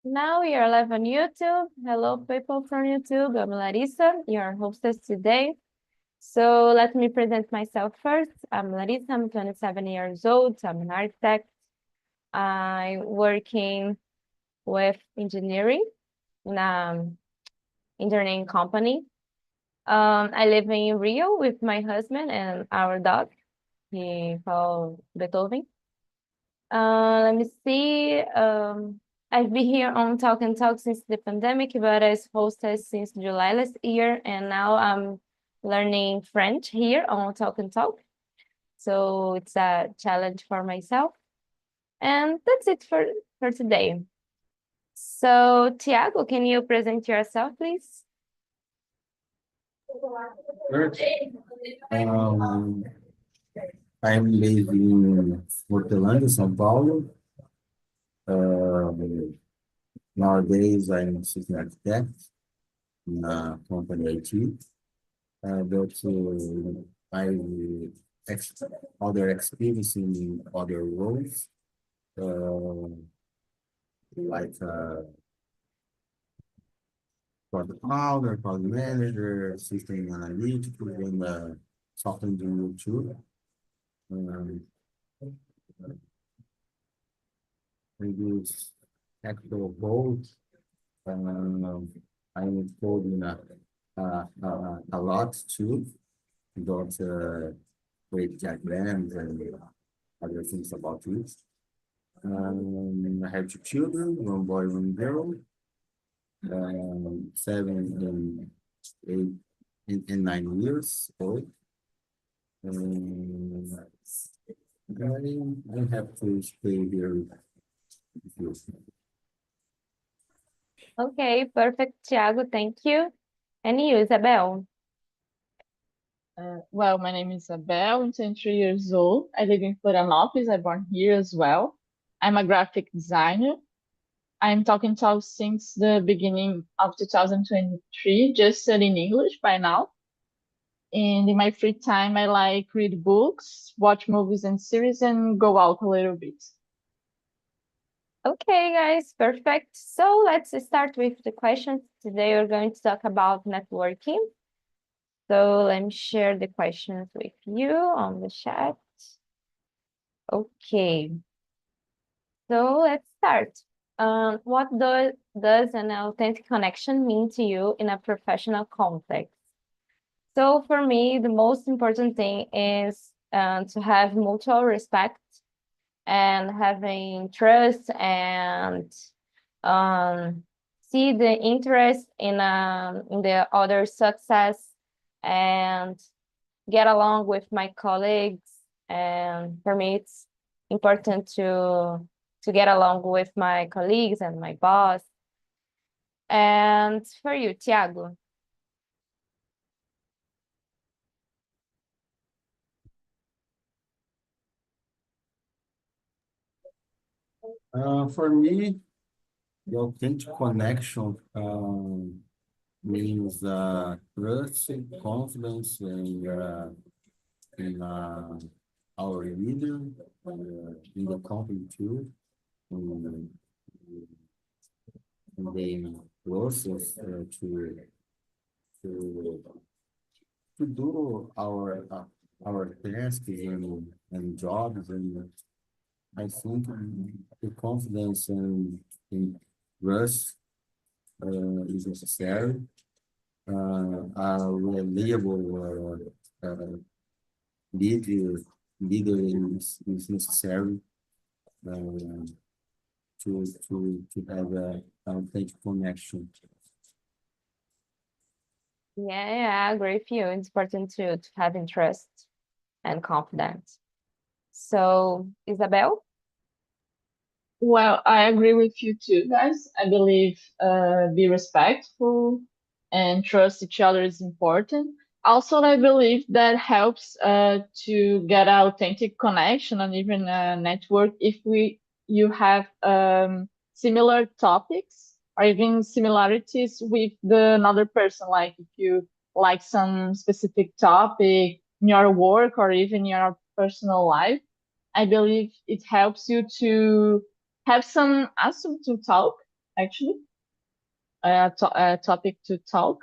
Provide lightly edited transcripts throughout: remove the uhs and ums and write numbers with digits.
Now we are live on YouTube. Hello, people from YouTube. I'm Larissa, your hostess today. So let me present myself first. I'm Larissa. I'm 27 years old. I'm an architect. I'm working with engineering in an engineering company. I live in Rio with my husband and our dog. He called Beethoven. Let me see. I've been here on Talk and Talk since the pandemic, but as hostess since July last year, and now I'm learning French here on Talk and Talk. So it's a challenge for myself. And that's it for today. So, Tiago, can you present yourself, please? Sure. Um, I'm based in Hortelândia, São Paulo. Nowadays, I'm a system architect in a company IT. But I ex other experience in other roles, uh, like product owner, product manager, system analytical, and software engineer too. Um, Previous actual goals. Um, I'm coding a lot too, about great diagrams and other things about it. I have two children, one boy, one girl, 7 and 9 years old. Um, I have to stay here with you. Okay, perfect, Tiago. Thank you. And you, Isabel? Well, my name is Isabel. I'm 23 years old. I live in Florianópolis. I'm born here as well. I'm a graphic designer. I'm talking to you since the beginning of 2023, just studying English by now. And in my free time, I like read books, watch movies and series, and go out a little bit. Okay, guys, perfect. So let's start with the questions. Today we're going to talk about networking. So let me share the questions with you on the chat. Okay, so let's start. What does an authentic connection mean to you in a professional context? So for me, the most important thing is to have mutual respect and having trust and see the interest in the other success and get along with my colleagues. And for me, it's important to get along with my colleagues and my boss. And for you, Tiago? For me, the authentic connection means trust, confidence, and in our leader, in the company too, in, in the process to to do our tasks and jobs, and I think the confidence in trust is necessary. A reliable leader leader is necessary uh, to have a authentic connection. Yeah, I agree with you. It's important to have interest and confidence. So, Isabel? Well, I agree with you too, guys. I believe be respectful and trust each other is important. Also, I believe that helps to get an authentic connection and even a network if you have similar topics or even similarities with the another person. Like if you like some specific topic in your work or even your personal life, I believe it helps you to have some assumption to talk. actually, a topic to talk,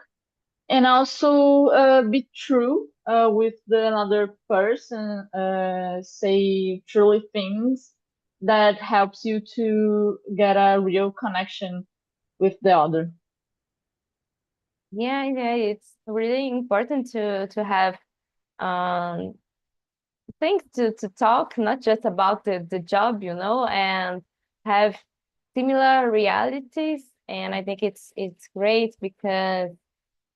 and also be true with another person, say truly things that helps you to get a real connection with the other. Yeah, it's really important to have um things to talk, not just about the job, and have similar realities. And I think it's great because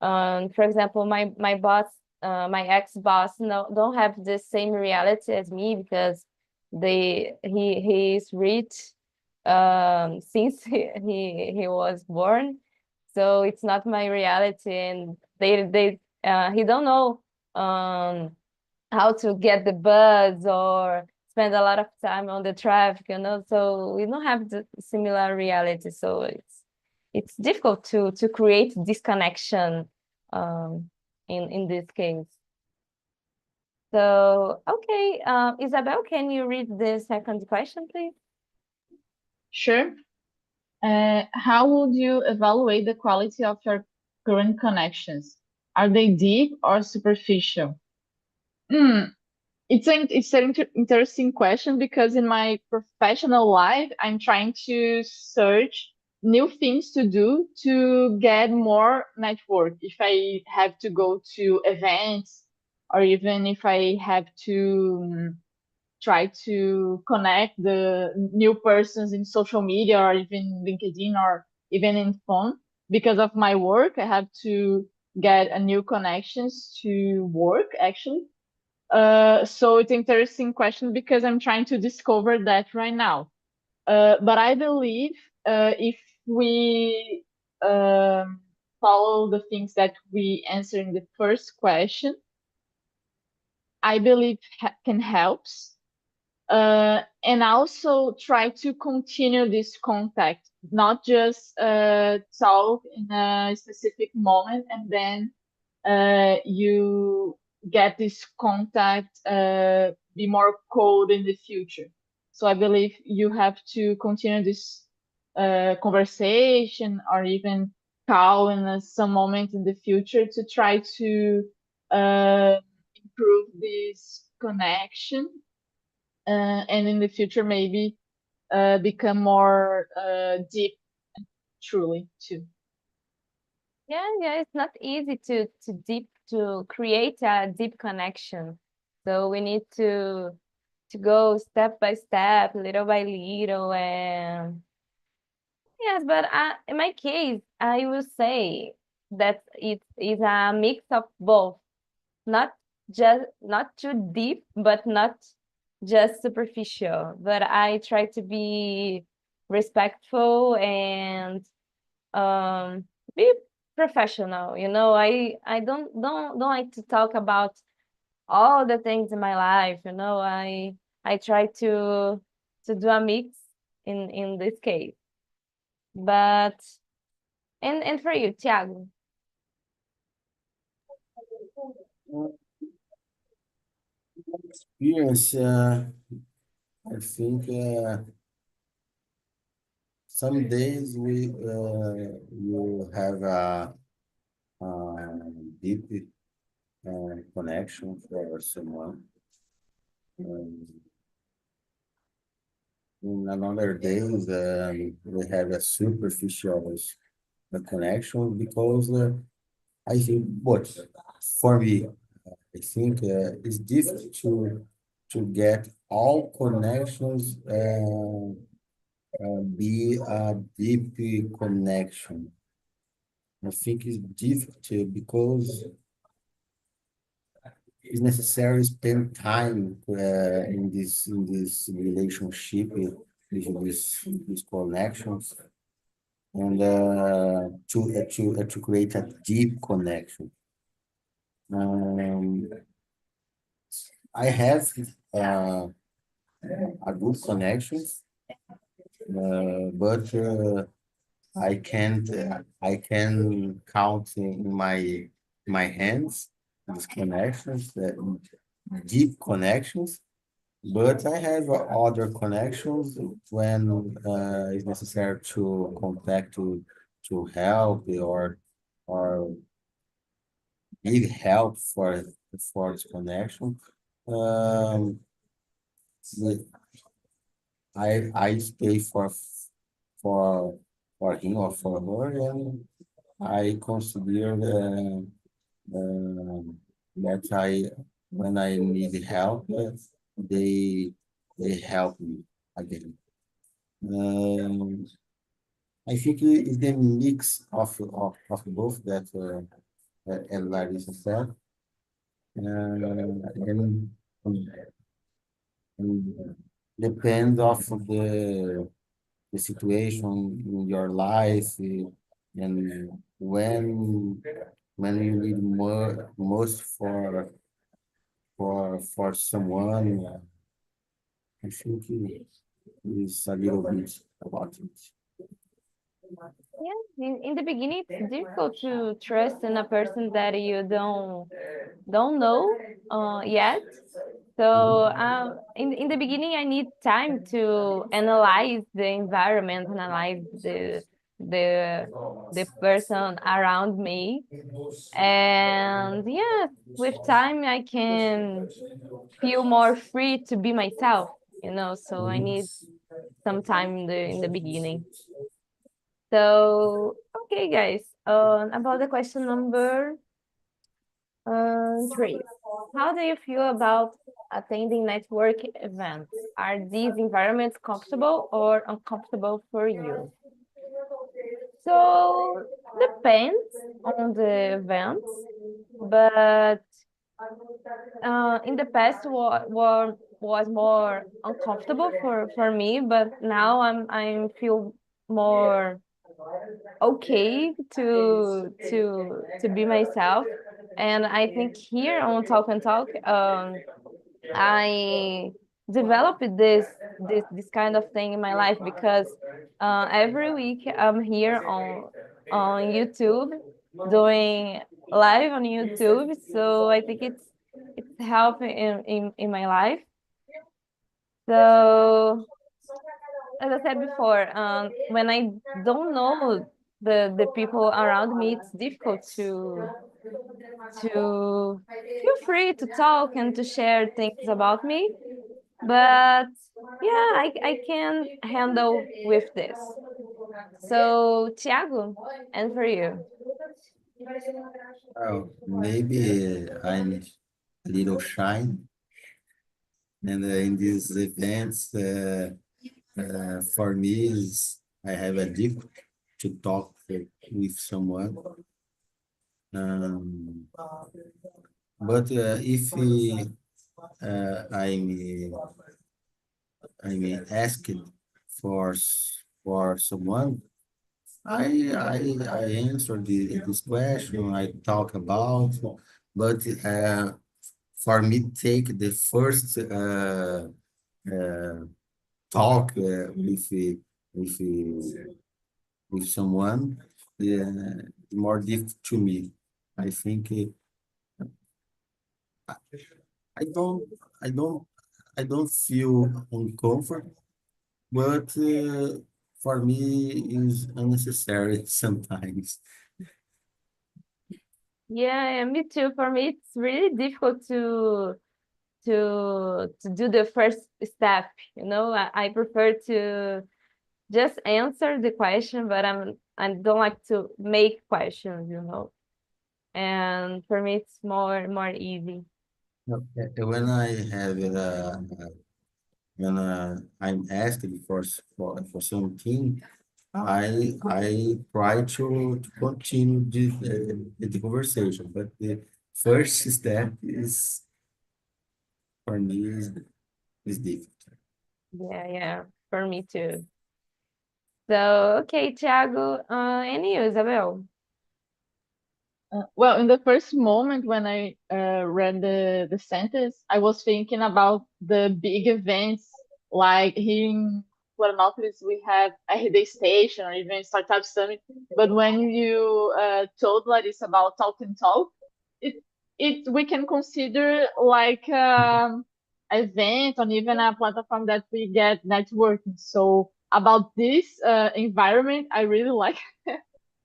for example, my boss, my ex-boss, no don't have the same reality as me because he is rich since he was born. So it's not my reality, and they he don't know um how to get the bus or spend a lot of time on the traffic, so we don't have the similar reality. So it's difficult to create this connection in this case. So okay, Isabel, can you read the second question, please? Sure. How would you evaluate the quality of your current connections? Are they deep or superficial? Hmm. It's an interesting question because in my professional life, I'm trying to search new things to do to get more network. If I have to go to events, or even if I have to try to connect the new persons in social media or even LinkedIn or even in phone. Because of my work, I have to get a new connections to work actually. So it's an interesting question because I'm trying to discover that right now. But I believe if we follow the things that we answered in the first question, I believe can helps. And also try to continue this contact, not just talk in a specific moment and then you get this contact be more cold in the future. So I believe you have to continue this conversation or even call in some moment in the future to try to uh, improve this connection and in the future maybe become more deep truly too. Yeah, it's not easy to create a deep connection. So we need to go step by step, little by little, and yes, but in my case, I will say that it is a mix of both. Not too deep, but not just superficial. But I try to be respectful and be professional. I don't like to talk about all the things in my life. I try to do a mix in this case. But and for you, Thiago. Experience, I think some days you have a deep connection for someone. In another days, we have a superficial connection because I think, but for me, I think it's difficult to get all connections be a deep connection. I think it's difficult because it's necessary to spend time in this relationship with these connections and to create a deep connection. Um, I have uh, a good connection, but I can count in my hands these connections, deep connections, But I have other connections when it's necessary to contact to help or need help for this connection. Um, the- I stay for for him or for her, and I consider that I when I need help, they they help me again. Um, I think it's the mix of both that and Larissa said, and depends of the situation in your life and when you need more most for someone. I think it is a little bit about it. Yeah, in the beginning, it's difficult to trust in a person that you don't know yet. So in the beginning, I need time to analyze the environment, analyze the the person around me, and yeah, with time, I can feel more free to be myself. So I need some time in the beginning. So, okay, guys, about the question number three. How do you feel about attending network events? Are these environments comfortable or uncomfortable for you? So, depends on the events, but in the past was more uncomfortable for me, but now I feel more okay to be myself. And I think here on Talk and Talk, I developed this kind of thing in my life because every week I'm here on YouTube doing live on YouTube. So I think it's helping in my life. So as I said before, when I don't know the people around me, it's difficult to feel free to talk and to share things about me. But yeah, I can handle with this. So, Thiago, and for you. Maybe I'm a little shy, and in these events, for me, I have a difficult to talk with someone. Um, but if I'm asked for someone, I answer this question. I talk about, but for me, take the first talk with with someone, more difficult to me. I think I don't I don't I don't feel uncomfort, but for me is unnecessary sometimes. Yeah, me too. For me, it's really difficult to do the first step. I prefer to just answer the question, but I don't like to make questions. And for me, it's more easy. When I have when I'm asked for something, I try to continue the conversation, but the first step is for me is difficult. Yeah, for me too. So, okay, Thiago, and you, Isabel? Well, in the first moment when I read the sentence, I was thinking about the big events, like here in Florianópolis, we have a Day Station or even Startup Summit. But when you told Larissa about Talk and Talk, it we can consider like event or even a platform that we get networking. So about this environment, I really like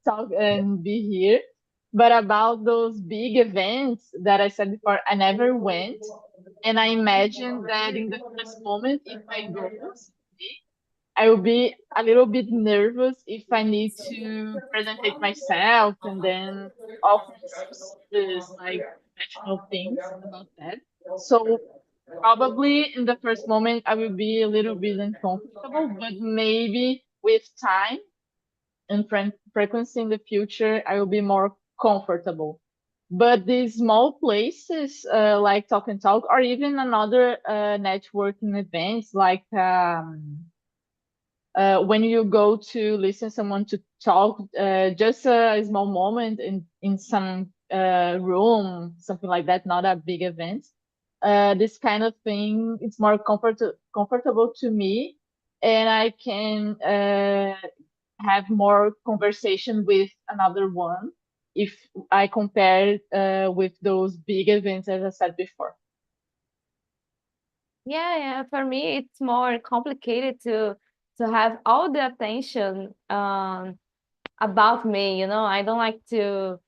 talk and be here. But about those big events that I said before, I never went. And I imagine that in the first moment, if I go, I will be a little bit nervous if I need to present myself and then offer some serious, like professional things about that. So probably in the first moment, I will be a little bit uncomfortable, but maybe with time and frequency in the future, I will be more comfortable. But these small places like Talk and Talk, or even another networking events like when you go to listen someone to talk, just a small moment in some room, something like that, not a big event. This kind of thing, it's more comfortable to me, and I can have more conversation with another one if I compare with those big events, as I said before. Yeah, for me it's more complicated to have all the attention about me, I don't like to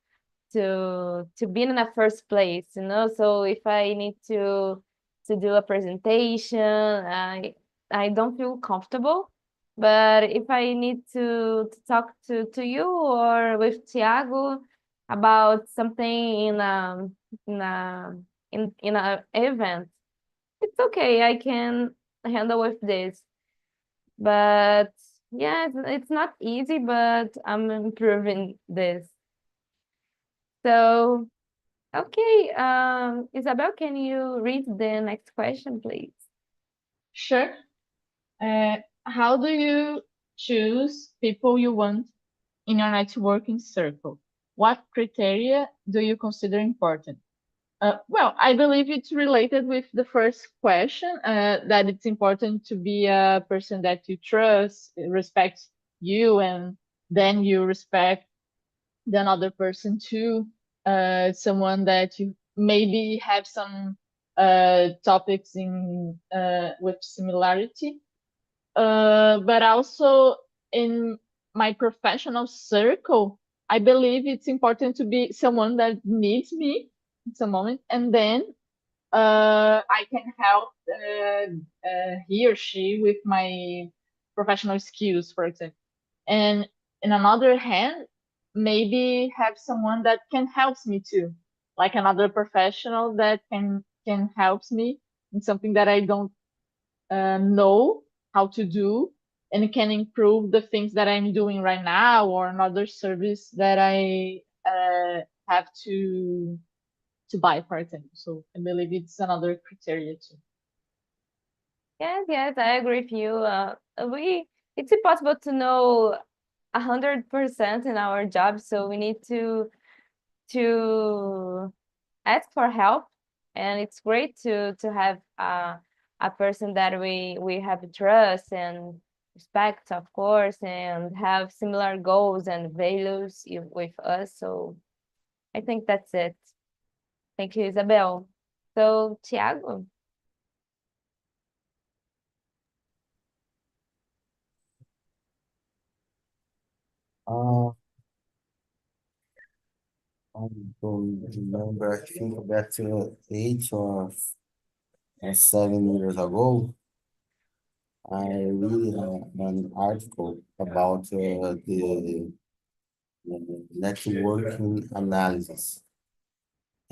be in the first place, so if I need to do a presentation, I don't feel comfortable. But if I need to talk to you or with Thiago about something in a in a event, it's okay, I can handle with this. But yeah, it's not easy, but I'm improving this. So, okay, Isabel, can you read the next question, please? Sure. Uh, how do you choose people you want in your networking circle? What criteria do you consider important? Well, I believe it's related with the first question, that it's important to be a person that you trust, respects you, and then you respect the another person too. Someone that you maybe have some topics in with similarity, but also in my professional circle, I believe it's important to be someone that needs me at some moment, and then I can help he or she with my professional skills, for example. And in another hand, maybe have someone that can helps me too, like another professional that can helps me in something that I don't know how to do, and can improve the things that I'm doing right now or another service that I have to buy, for example. So I believe it's another criteria too. Yes, I agree with you. It's impossible to know 100% in our job, so we need to ask for help, and it's great to have a person that we have trust and respect, of course, and have similar goals and values with us. So I think that's it. Thank you, Isabel. So, Thiago. Uh, I don't remember. I think that 8 or 7 years ago, I read an article about the networking analysis.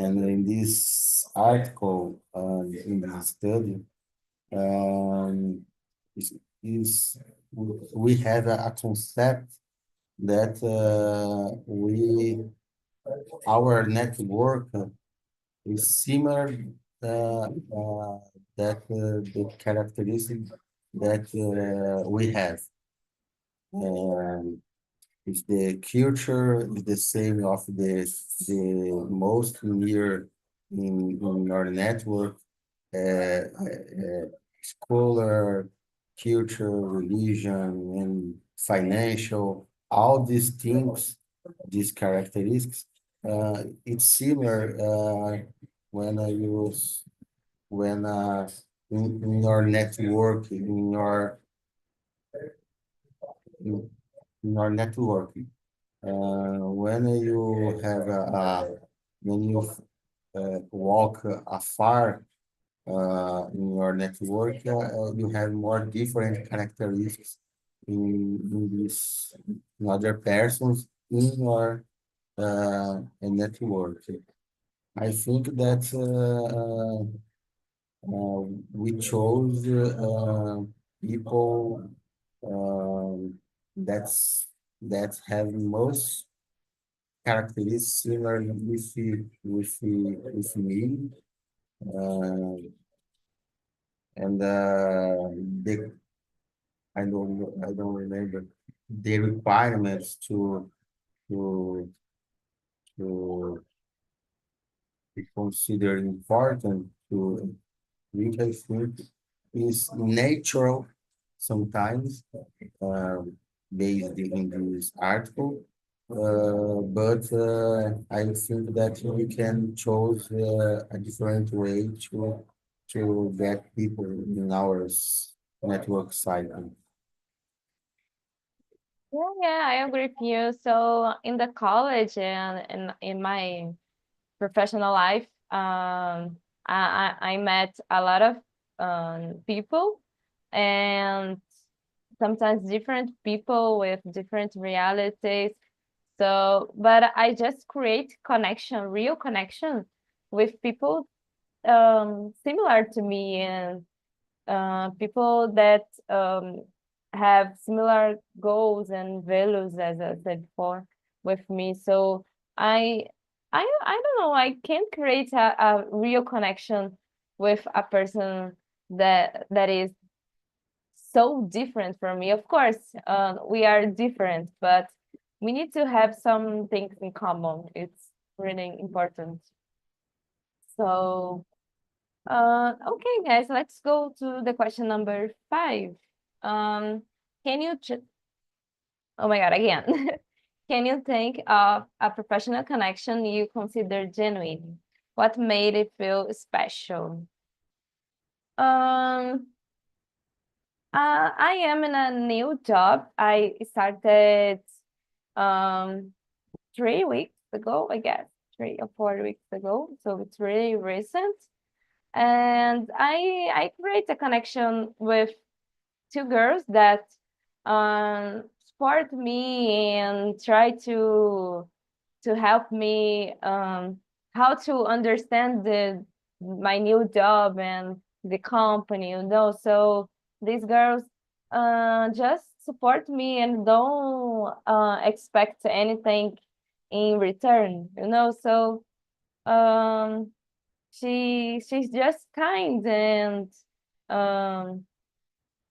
And in this article, in this study, um, is, is we have a concept that our network is similar that the characteristic that we have. Um, if the culture is the same of the most near in our network, scholar, culture, religion, and financial, all these things, these characteristics, it's similar when I use when in your network, in your network. When you have when you walk afar in your network, you have more different characteristics in other persons in your network. I think that we chose people that's that have most characteristics similar with me, uh, and the I don't remember the requirements to to be considered important to which I think is natural sometimes, based in this article. But I think that we can choose a different way to get people in our network cycle. Yeah, yeah, I agree with you. So in the college and in my professional life, I met a lot of people, and sometimes different people with different realities. So, but I just create connection, real connection with people similar to me, and people that have similar goals and values, as I said before, with me. So I I don't know, I can create a real connection with a person that is so different from me. Of course, we are different, but we need to have some things in common. It's really important. So, okay, guys, let's go to the question number 5. Um, can you oh my God, again. Can you think of a professional connection you consider genuine? What made it feel special? Um, I am in a new job. I started um 3 weeks ago, I guess, 3 or 4 weeks ago. So it's really recent. And I create a connection with two girls that support me and try to help me how to understand the my new job and the company, you know. So these girls just support me and don't expect anything in return, you know. So um she's just kind, and um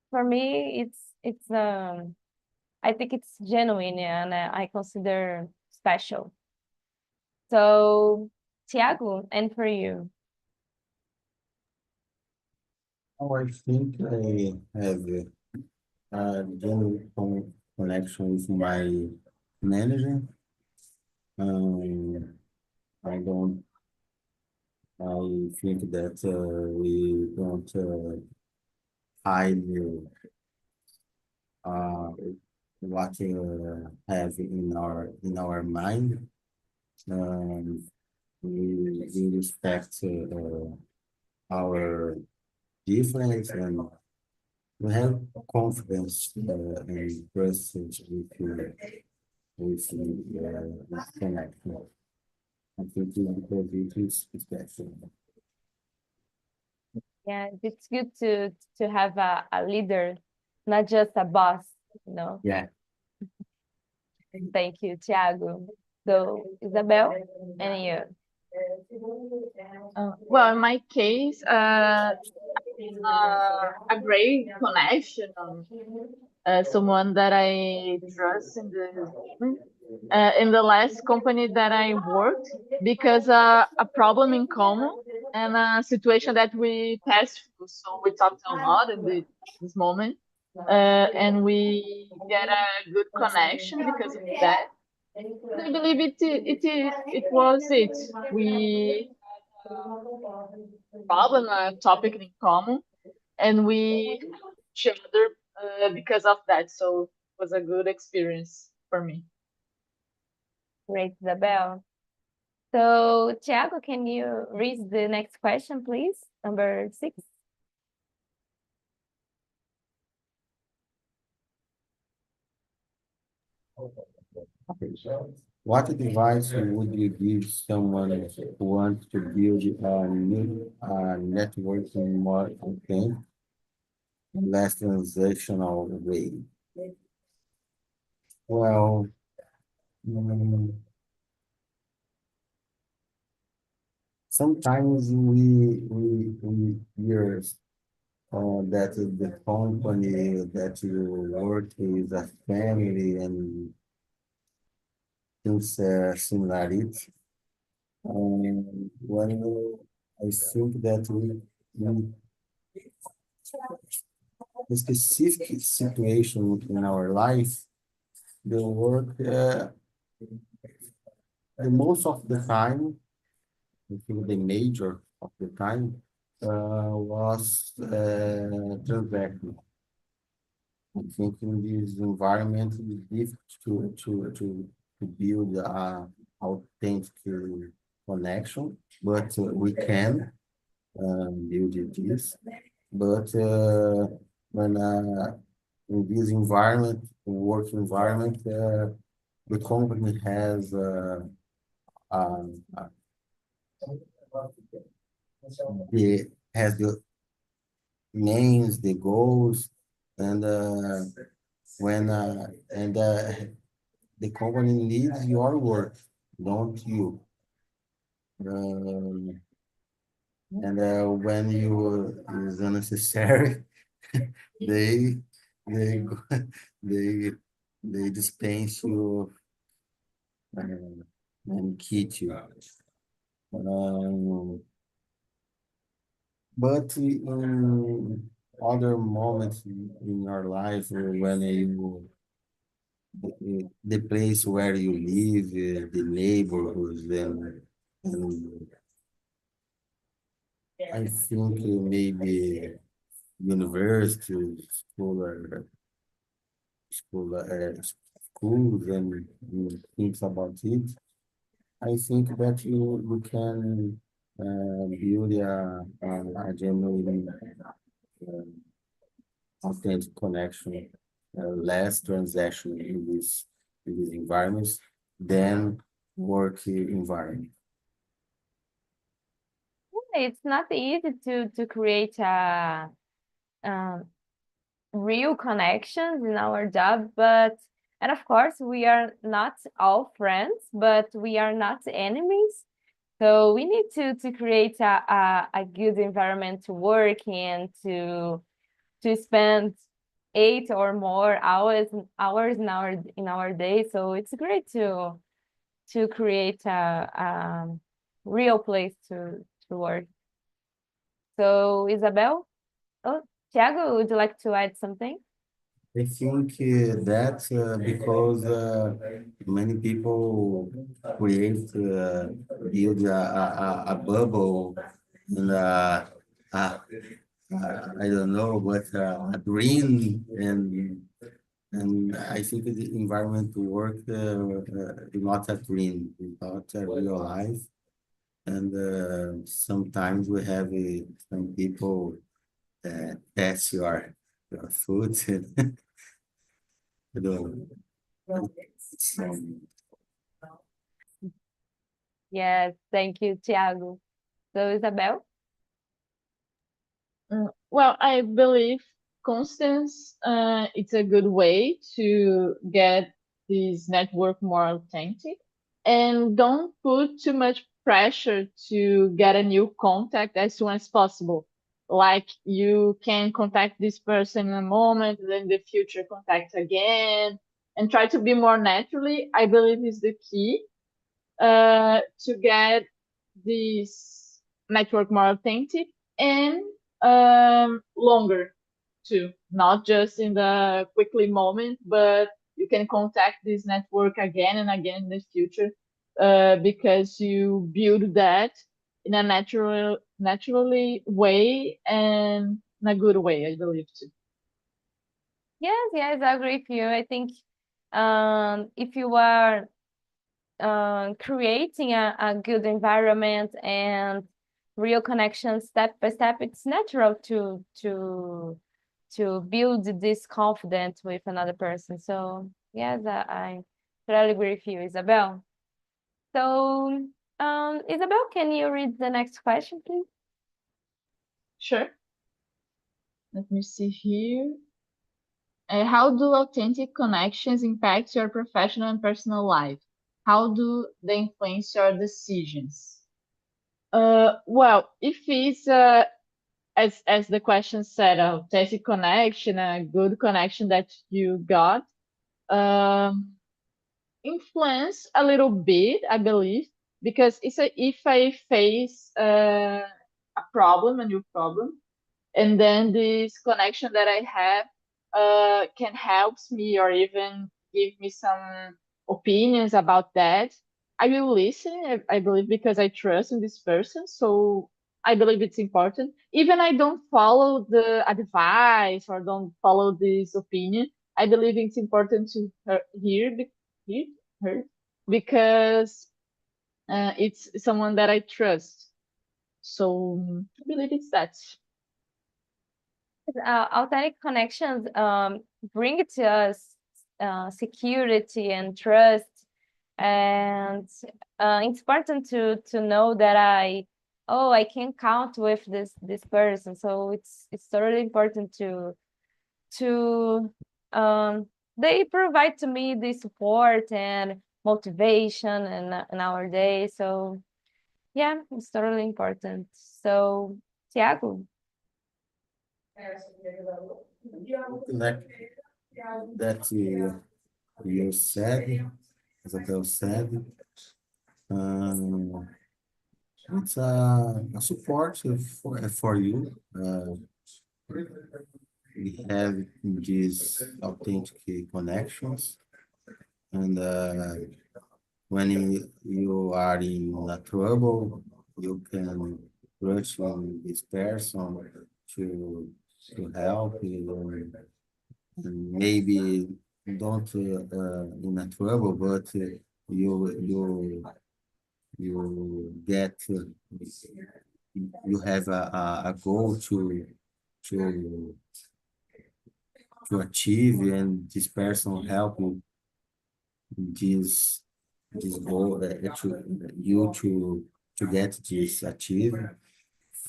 for me it's I think it's genuine, and I consider special. So, Tiago, and for you. Oh, I think I have a genuine connection with my manager. Um, I don't. I think that we don't hide uh, what we have in our mind. Um, we respect our difference, and we have confidence and trust with connection. I think because it is special. Yeah, it's good to have a leader, not just a boss, you know. Yeah. Thank you, Tiago. So, Isabel, and you. Well, in my case, a great connection, someone that I trust in this moment. In the last company that I worked, because a problem in common and a situation that we passed through. So we talked a lot in this moment, and we get a good connection because of that. And I believe it was it. We problem a topic in common, and we each other because of that. So it was a good experience for me. Great, Isabel. So, Tiago, can you read the next question, please? Number 6. What advice would you give someone who wants to build a new networking more authentic, less transactional way? Well, mm, sometimes we hear that the company that you work is a family and things similarity. When I think that we a specific situation in our life, the work, the most of the time, I think the major of the time, was transactional. I think in this environment, it's difficult to build a authentic connection, but we can build this. But when in this environment, work environment, the company has um, uh, the names, the goals, and when and the company needs your work, don't you? Um, and when you is unnecessary, they they they they dispense you and kid you. Um, but in other moments in your life when you the place where you live, the neighborhoods, and I think maybe university, schools and things about it. I think that you can build a genuine authentic connection, less transaction in these environments than work environment. It's not easy to create a um, real connections in our job, but and of course we are not all friends, but we are not enemies. So we need to create a good environment to work and to spend 8 or more hours in our day. So it's great to create a real place to work. So Isabel, oh, Tiago, would you like to add something? I think that because many people create, build a bubble and I don't know, but a dream and I think the environment to work is not a dream, it's not a real life. And sometimes we have some people test your food. You know, Yes, thank you, Tiago. So Isabel? Well, I believe constance it's a good way to get this network more authentic, and don't put too much pressure to get a new contact as soon as possible. Like you can contact this person in a moment, then in the future contact again, and try to be more naturally. I believe is the key to get this network more authentic and longer too, not just in the quickly moment, but you can contact this network again and again in the future because you build that in a naturally way, and in a good way, I believe too. Yes, yes, I agree with you. I think if you are creating a good environment and real connection step by step, it's natural to build this confidence with another person. So yes, I totally agree with you, Isabel. So Isabel, can you read the next question, please? Sure. Let me see here. How do authentic connections impact your professional and personal life? How do they influence your decisions? Well, if it's as the question said, a authentic connection, a good connection that you got, um, influence a little bit, I believe, because if I face a problem, a new problem, and then this connection that I have can helps me or even give me some opinions about that. I will listen, I believe, because I trust in this person. So I believe it's important. Even I don't follow the advice or don't follow this opinion, I believe it's important to hear her because it's someone that I trust. So I believe it's that. Authentic connections bring to us security and trust, and it's important to know that I can count with this person. So it's totally important to they provide to me the support and motivation in our day. So yeah, it's totally important. So Tiago. Like that you said, Isabel said, um, it's a support for you. We have these authentic connections, and when you are in a trouble, you can rush on this person to to help you, and maybe don't in a trouble, but you get you have a goal to to achieve, and this person help you this this goal to get this achieved,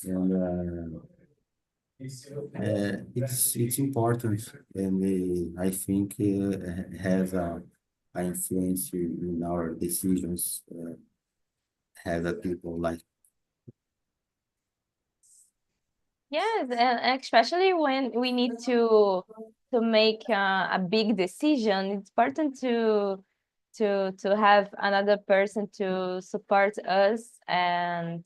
and it's important, and I think has a influence in our decisions, have a people like. Yes, and especially when we need to make a big decision, it's important to have another person to support us and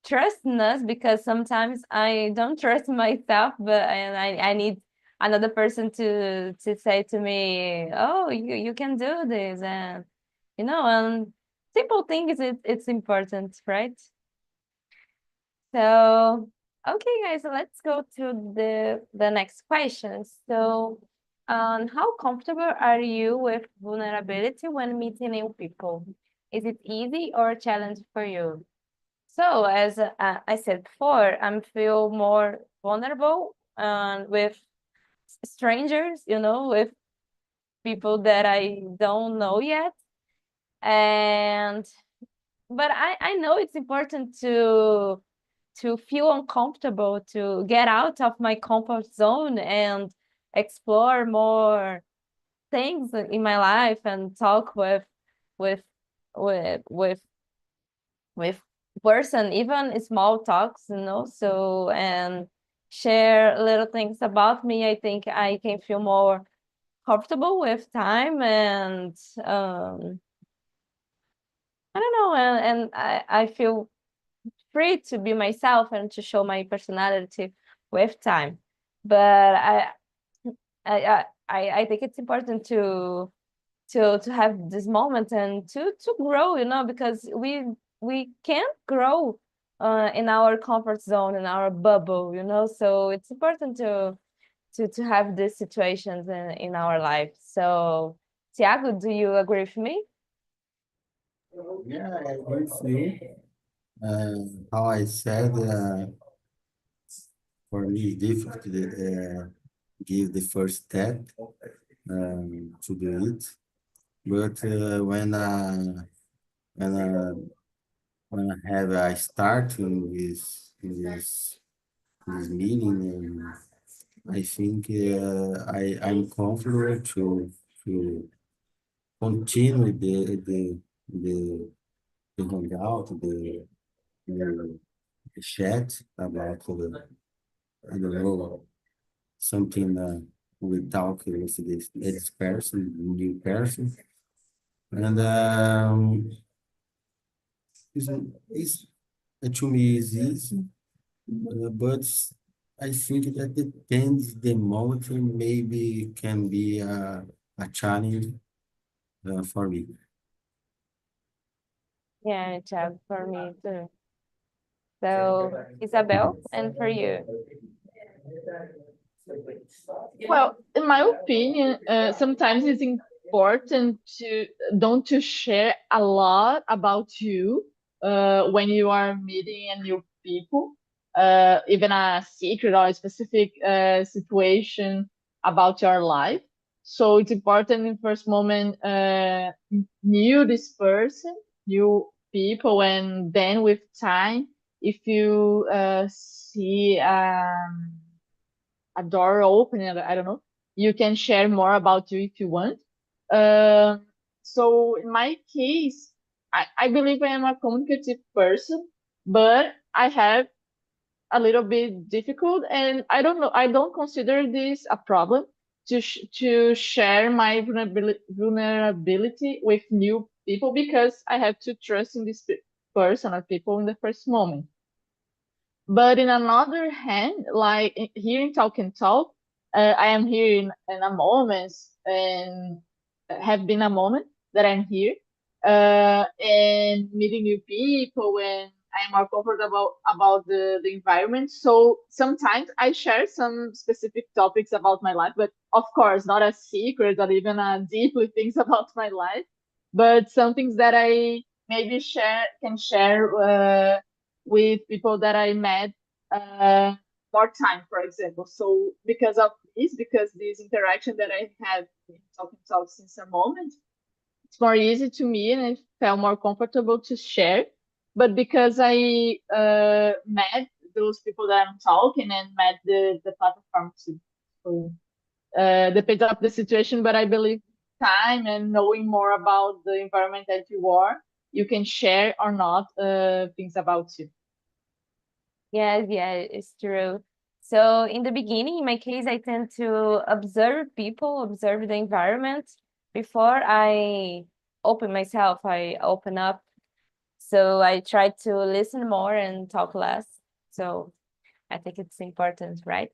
trust in us, because sometimes I don't trust myself, but and I need another person to say to me, oh, you can do this, and and simple things, it's important, right? So, okay, guys, so let's go to the next question. So, how comfortable are you with vulnerability when meeting new people? Is it easy or a challenge for you? So, as I said before, I feel more vulnerable with strangers, with people that I don't know yet, and but I know it's important to feel uncomfortable, to get out of my comfort zone and explore more things in my life and talk with with with with person, even small talks, so and share little things about me. I think I can feel more comfortable with time, and I don't know, and I feel free to be myself and to show my personality with time. But I think it's important to have this moment and to grow, because we can't grow in our comfort zone, in our bubble, you know. So it's important to have these situations in our life. So, Tiago, do you agree with me? Yeah, I agree with you. How I said, for me, it's difficult to give the first step to do it. But when I, when I have I start in this meeting, I think I'm comfortable to continue the the hangout, the, the chat about I don't know, something we talk with this person, new person, and it's, it's to me is easy, but I think that depends the moment maybe can be a challenge for me. Yeah, Tiago, for me too. So, Isabel, and for you? Well, in my opinion, sometimes it's important to don't to share a lot about you when you are meeting a new people, even a secret or a specific situation about your life. So it's important in first moment knew this person, new people, and then with time, if you see a door open, I don't know, you can share more about you if you want. So in my case, I believe I am a communicative person, but I have a little bit difficult, and I don't know, I don't consider this a problem to share my vulnerability with new people, because I have to trust in this person or people in the first moment. But in another hand, like here in Talk and Talk, I am here in a moment, and have been a moment that I'm here, and meeting new people, and I'm more comfortable about the environment. So sometimes I share some specific topics about my life, but of course not a secret or even deeply things about my life, but some things that I maybe share with people that I met uh, more time, for example. So because this interaction that I have in Talking Talk since a moment, it's more easy to me and I felt more comfortable to share. But because I met those people that I'm talking and met the platform too. So depends on the situation, but I believe time and knowing more about the environment that you are, you can share or not things about you. Yes, yeah, it's true. So in the beginning, in my case, I tend to observe people, observe the environment before I open myself, I open up. So I try to listen more and talk less. So I think it's important, right?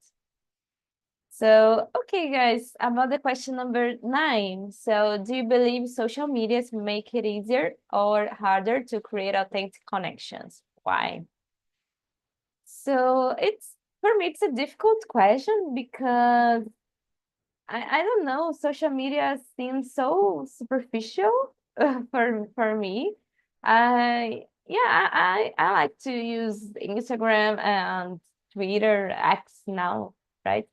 So, okay, guys, about the question number 9. So, do you believe social medias make it easier or harder to create authentic connections? Why? So, it's for me, it's a difficult question because I don't know, social media seems so superficial for me. I like to use Instagram and Twitter, X now, right?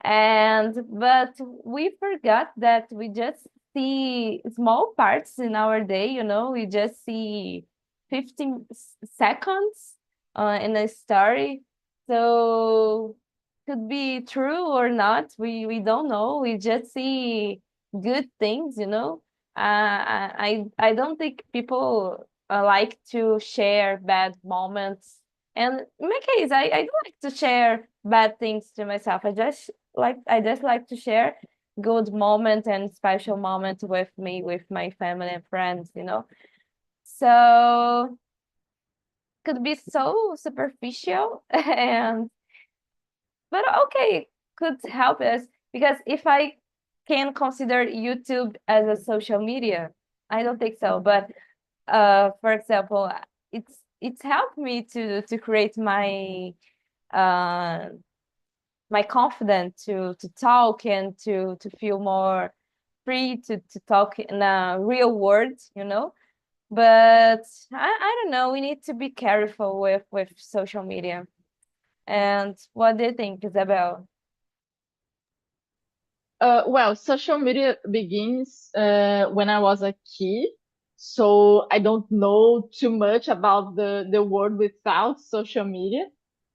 And but we forgot that we just see small parts in our day, you know, we just see 15 seconds in a story. So could be true or not, we don't know. We just see good things, you know. I don't think people like to share bad moments. And in my case, I don't like to share bad things to myself. I just like to share good moment and special moment with me, with my family and friends, you know. So could be so superficial and but okay, could help us because if I can consider YouTube as a social media, I don't think so. But for example, it's helped me to create my my confidence to talk and to feel more free to talk in a real world, you know. But I don't know, we need to be careful with social media. And what do you think, Isabel? Well, social media begins when I was a kid, so I don't know too much about the world without social media.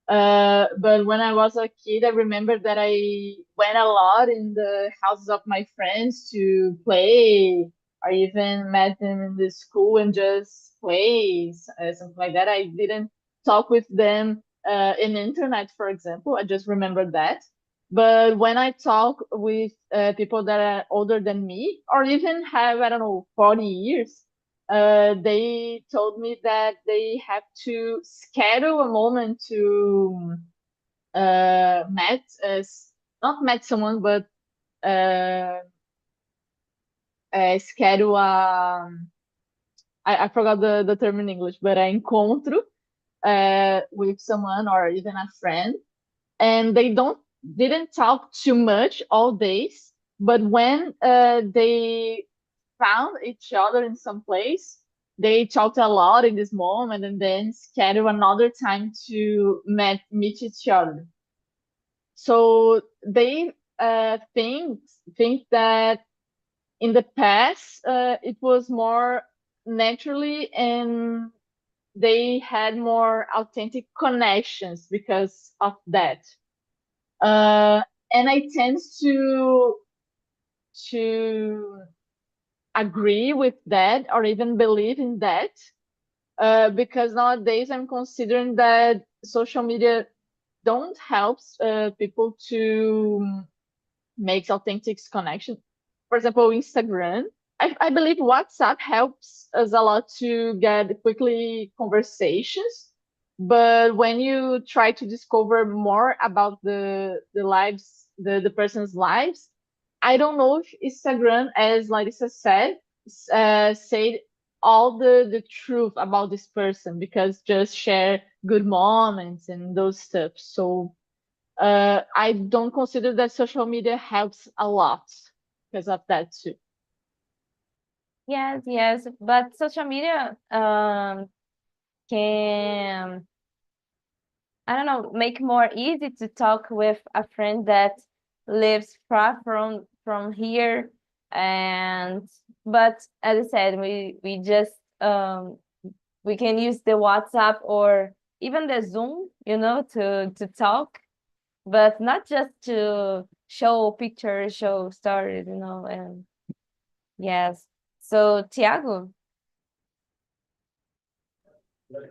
But when I was a kid, I remember that I went a lot in the houses of my friends to play, or even met them in the school and just play, something like that. I didn't talk with them in internet, for example. I just remember that. But when I talk with people that are older than me, or even have, I don't know, 40 years, they told me that they have to schedule a moment to met not met someone, but uh, schedule a I forgot the term in English, but a encontro with someone or even a friend, and they didn't talk too much all days, but when they found each other in some place, they talked a lot in this moment and then schedule another time to meet each other. So they think that in the past it was more naturally, and they had more authentic connections because of that. Uh, and I tend to agree with that or even believe in that, because nowadays I'm considering that social media don't help people to make authentic connection. For example, Instagram. I believe WhatsApp helps us a lot to get quickly conversations. But when you try to discover more about the lives, the person's lives, I don't know if Instagram, as Larissa said all the truth about this person, because just share good moments and those stuff. So I don't consider that social media helps a lot because of that too. Yes, yes, but social media can, I don't know, make more easy to talk with a friend that lives far from here. And but as I said, we just we can use the WhatsApp or even the Zoom, you know, to talk, but not just to show pictures, show stories, you know. And yes. So Tiago,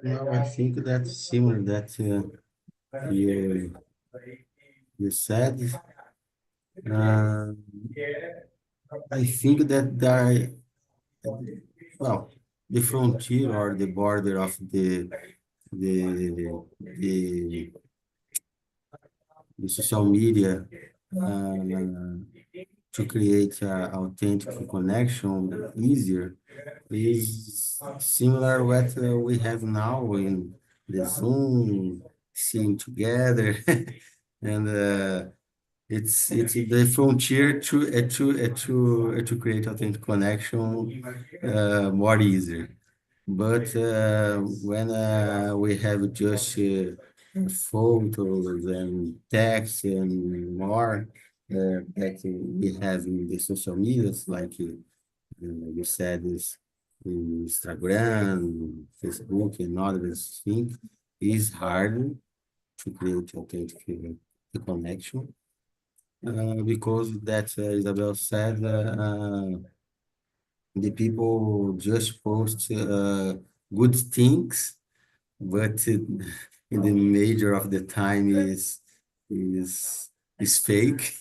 No, I think that's similar that you you said. Uh, I think that there, well, the frontier or the border of the the, the social media uh, to create an authentic connection easier is similar what we have now in the Zoom, seeing together, and it's the frontier to create authentic connection more easier. But when we have just photos and text and more that we have in the social medias, like you said, is Instagram, Facebook, and others things, is hard to create authentic connection because that Isabel said the people just post good things, but in the major of the time is is fake.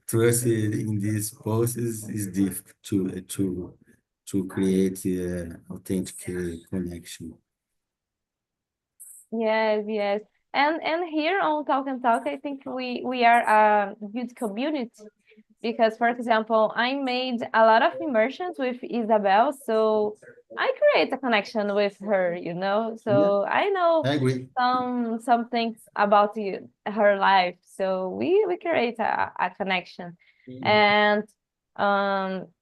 Trust in these posts is difficult to create authentic connection. yes, yes. And here on Talk and Talk, I think we are a good community. because, for example, I made a lot of immersions with Isabel, so I create a connection with her, you know. So I know I agree. some things about her life, so we create a connection, and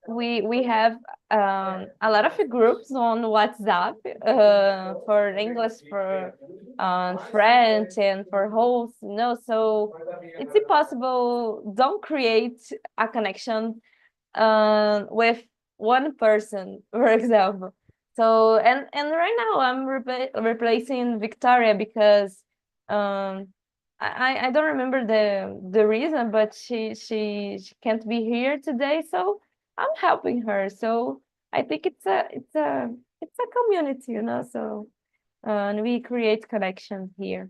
we have a lot of groups on WhatsApp for English, for French, and for hosts, you know. So it's impossible don't create a connection with one person, for example. So and right now I'm replacing Victoria because I don't remember the reason, but she can't be here today, so I'm helping her. So I think it's a community, you know. So and we create connections here.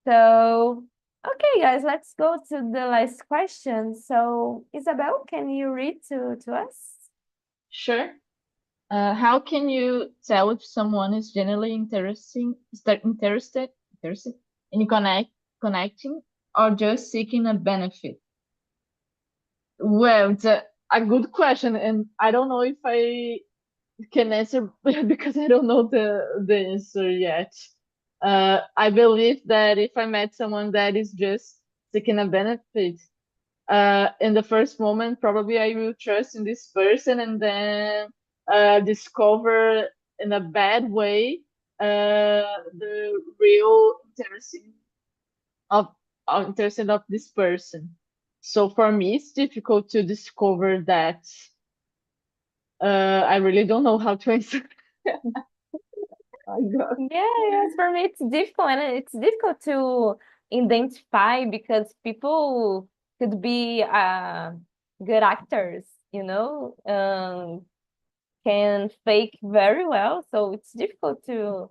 So, okay, guys, let's go to the last question. So, Isabel, can you read to us? Sure. How can you tell if someone is genuinely interested in connecting, or just seeking a benefit? Well, it's a good question, and I don't know if I can answer because I don't know the answer yet. I believe that if I met someone that is just seeking a benefit, in the first moment, probably I will trust in this person, and then discover in a bad way the real of interest of this person. So for me, it's difficult to discover that. I really don't know how to answer. My God. Yeah, yes, for me it's difficult, and it's difficult to identify because people could be good actors, you know, can fake very well, so it's difficult to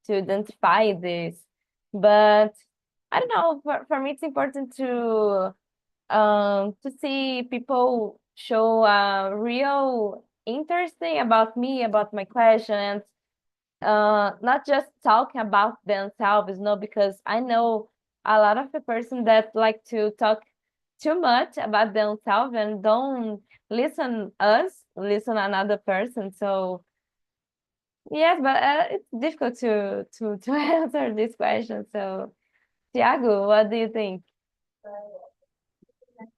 identify this. But I don't know, for me it's important to see people show real interesting about me, about my questions, not just talking about themselves, no, because I know a lot of the person that like to talk too much about themselves and don't listen another person. So yes, but it's difficult to answer this question. So Tiago, what do you think?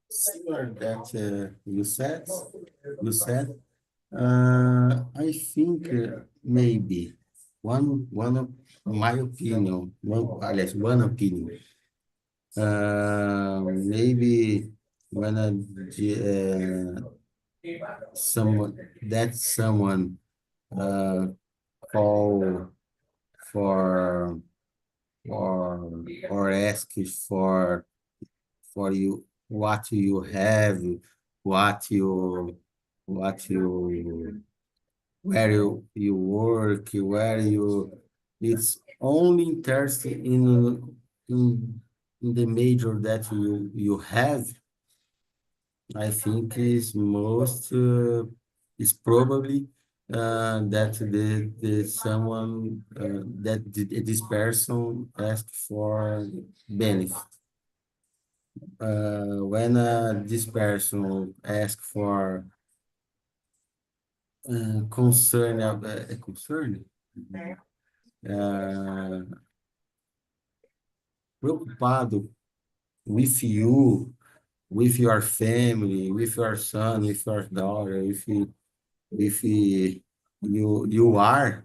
Similar that you said, I think maybe one of my opinion, one opinion, maybe when someone uh, call for or ask for you what you have, what you what you where you work, where you it's only interested in the major that you have. I think is probably that the someone this person asked for benefit. When this person ask for concern, uh, preocupado with you, with your family, with your son, with your daughter, if you are,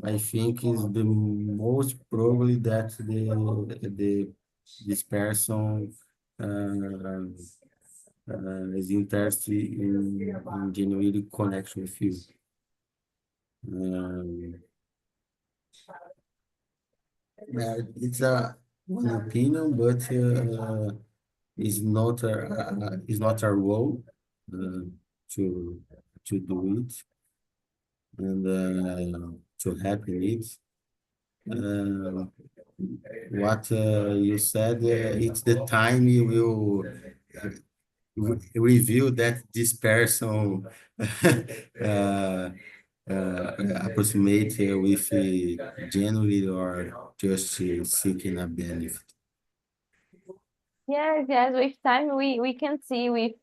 I think is the most probably that the this person uh, is interested in genuine connection with you. Um, it's a one opinion, but it's not our role uh, to do it and to happen it. Uh, what you said, it's the time you will reveal that this person uh, approximate with genuine or just seeking a benefit. Yes, with time we can see with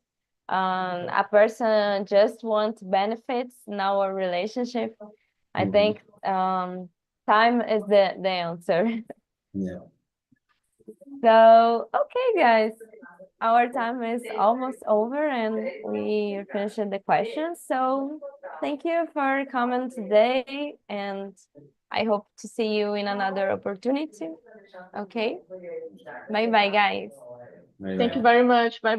a person just wants benefits in our relationship. I Mhm. think time is the answer. Yeah. So okay guys, our time is almost over and we finished the questions. So thank you for coming today and I hope to see you in another opportunity. Okay. Bye bye guys. Thank you Bye-bye. very much. Bye.